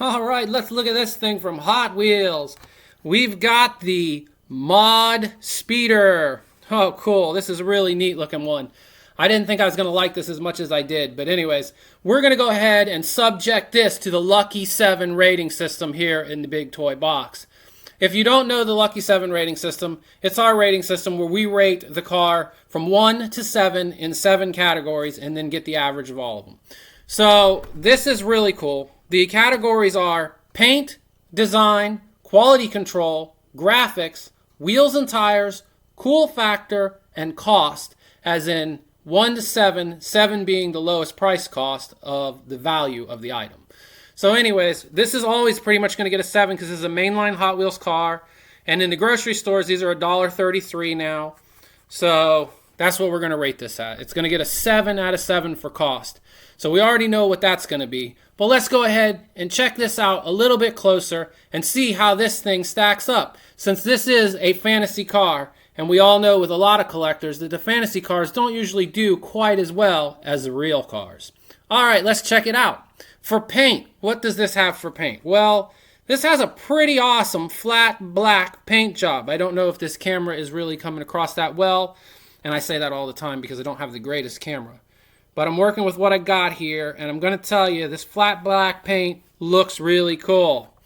All right, let's look at this thing from Hot Wheels. We've got the Mod Speeder. Oh, cool. This is a really neat looking one. I didn't think I was going to like this as much as I did. But anyways, we're going to go ahead and subject this to the Lucky 7 rating system here in the big toy box. If you don't know the Lucky 7 rating system, it's our rating system where we rate the car from 1 to 7 in 7 categories and then get the average of all of them. So this is really cool. The categories are paint, design, quality control, graphics, wheels and tires, cool factor, and cost, as in 1 to 7, 7 being the lowest price cost of the value of the item. So anyways, this is always pretty much going to get a 7 because this is a mainline Hot Wheels car. And in the grocery stores, these are $1.33 now. So that's what we're going to rate this at. It's going to get a 7 out of 7 for cost. So we already know what that's going to be. But let's go ahead and check this out a little bit closer and see how this thing stacks up. Since this is a fantasy car, and we all know with a lot of collectors that the fantasy cars don't usually do quite as well as the real cars. All right, let's check it out. For paint, what does this have for paint? Well, this has a pretty awesome flat black paint job. I don't know if this camera is really coming across that well, and I say that all the time because I don't have the greatest camera. But I'm working with what I got here, and I'm going to tell you this flat black paint looks really cool,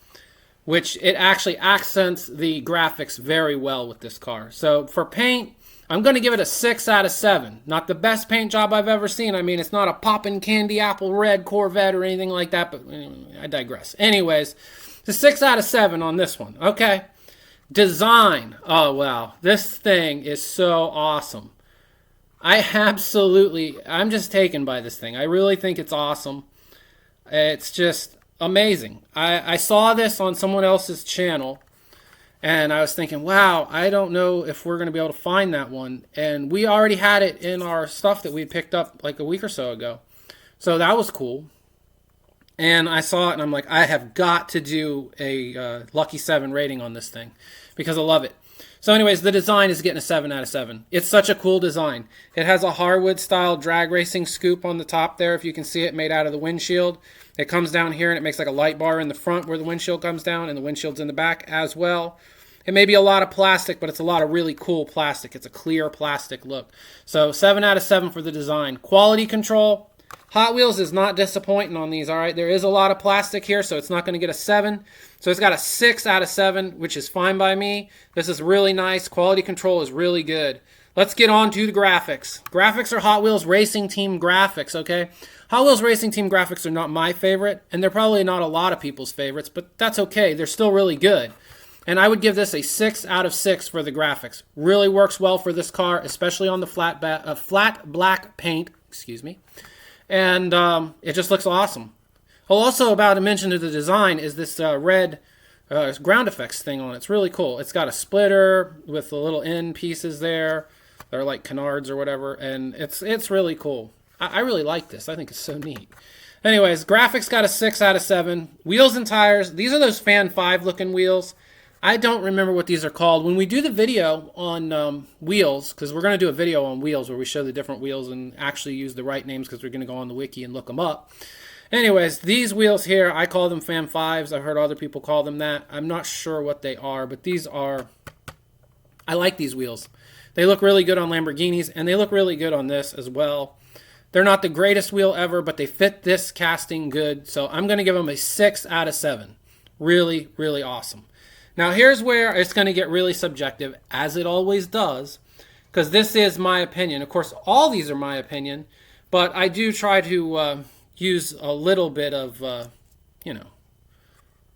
which it actually accents the graphics very well with this car. So for paint, I'm going to give it a 6 out of 7. Not the best paint job I've ever seen. I mean, it's not a poppin' candy apple red Corvette or anything like that, but I digress. Anyways, it's a 6 out of 7 on this one. Okay. Design. Oh, wow. This thing is so awesome. I'm just taken by this thing. I really think it's awesome. It's just amazing. I saw this on someone else's channel, and I was thinking, wow, I don't know if we're going to be able to find that one. And we already had it in our stuff that we picked up like a week or so ago. So that was cool. And I saw it, and I'm like, I have got to do a Lucky 7 rating on this thing because I love it. So anyways, the design is getting a 7 out of 7. It's such a cool design. It has a Harwood-style drag racing scoop on the top there, if you can see it, made out of the windshield. It comes down here, and it makes like a light bar in the front where the windshield comes down, and the windshield's in the back as well. It may be a lot of plastic, but it's a lot of really cool plastic. It's a clear plastic look. So 7 out of 7 for the design. Quality control. Hot Wheels is not disappointing on these, all right? There is a lot of plastic here, so it's not going to get a 7. So it's got a 6 out of 7, which is fine by me. This is really nice. Quality control is really good. Let's get on to the graphics. Graphics are Hot Wheels Racing Team graphics, okay? Hot Wheels Racing Team graphics are not my favorite, and they're probably not a lot of people's favorites, but that's okay. They're still really good. And I would give this a 6 out of 6 for the graphics. Really works well for this car, especially on the flat black paint, excuse me. And it just looks awesome. Also about to mention to the design is this red ground effects thing on it. It's really cool. It's got a splitter with the little end pieces there. They're like canards or whatever, and it's really cool. I really like this. I think it's so neat. Anyways, graphics got a 6 out of 7. Wheels and tires. These are those Fan 5 looking wheels. I don't remember what these are called. When we do the video on wheels, because we're going to do a video on wheels where we show the different wheels and actually use the right names because we're going to go on the wiki and look them up. Anyways, these wheels here, I call them Fan 5s. I've heard other people call them that. I'm not sure what they are, but these are... I like these wheels. They look really good on Lamborghinis, and they look really good on this as well. They're not the greatest wheel ever, but they fit this casting good, so I'm going to give them a 6 out of 7. Really, really awesome. Now, here's where it's going to get really subjective, as it always does, because this is my opinion. Of course, all these are my opinion, but I do try to use a little bit of,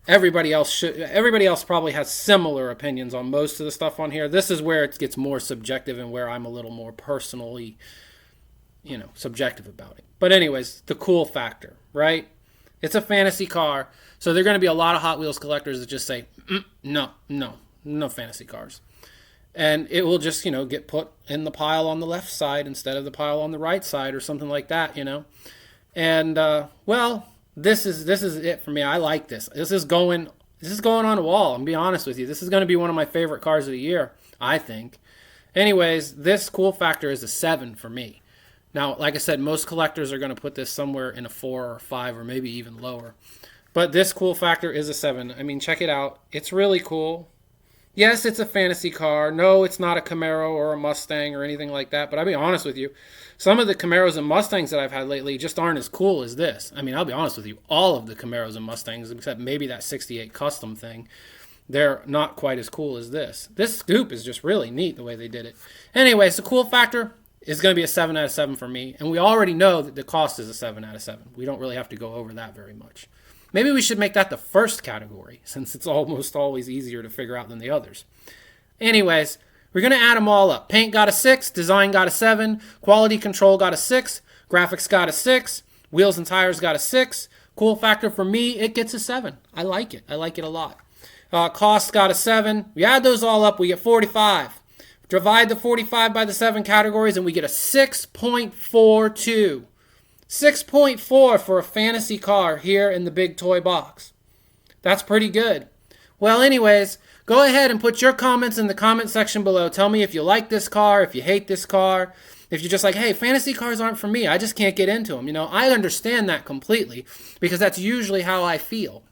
everybody else probably has similar opinions on most of the stuff on here. This is where it gets more subjective and where I'm a little more personally, subjective about it. But anyways, the cool factor, right? It's a fantasy car, so there are going to be a lot of Hot Wheels collectors that just say, no fantasy cars. And it will just, get put in the pile on the left side instead of the pile on the right side or something like that, And, this is it for me. I like this. This is going on a wall. I'm being honest with you. This is going to be one of my favorite cars of the year, I think. Anyways, this cool factor is a 7 for me. Now, like I said, most collectors are going to put this somewhere in a 4 or 5 or maybe even lower. But this cool factor is a 7. I mean, check it out. It's really cool. Yes, it's a fantasy car. No, it's not a Camaro or a Mustang or anything like that. But I'll be honest with you, some of the Camaros and Mustangs that I've had lately just aren't as cool as this. I mean, I'll be honest with you, all of the Camaros and Mustangs, except maybe that 68 Custom thing, they're not quite as cool as this. This scoop is just really neat the way they did it. Anyway, so cool factor is going to be a 7 out of 7 for me. And we already know that the cost is a 7 out of 7. We don't really have to go over that very much. Maybe we should make that the first category, since it's almost always easier to figure out than the others. Anyways, we're going to add them all up. Paint got a 6, design got a 7, quality control got a 6, graphics got a 6, wheels and tires got a 6. Cool factor for me, it gets a 7. I like it. I like it a lot. Cost got a 7. We add those all up, we get 45. Divide the 45 by the 7 categories, and we get a 6.42. 6.4 for a fantasy car here in the big toy box. That's pretty good. Well, anyways, go ahead and put your comments in the comment section below. Tell me if you like this car, if you hate this car, if you're just like, hey, fantasy cars aren't for me. I just can't get into them. You know, I understand that completely because that's usually how I feel.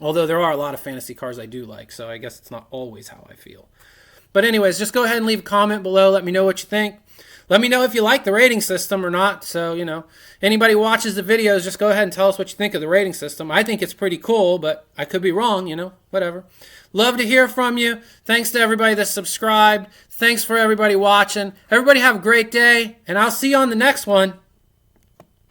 Although there are a lot of fantasy cars I do like, so I guess it's not always how I feel. But anyways, just go ahead and leave a comment below. Let me know what you think. Let me know if you like the rating system or not. So, you know, anybody who watches the videos, just go ahead and tell us what you think of the rating system. I think it's pretty cool, but I could be wrong, you know, whatever. Love to hear from you. Thanks to everybody that subscribed. Thanks for everybody watching. Everybody have a great day, and I'll see you on the next one.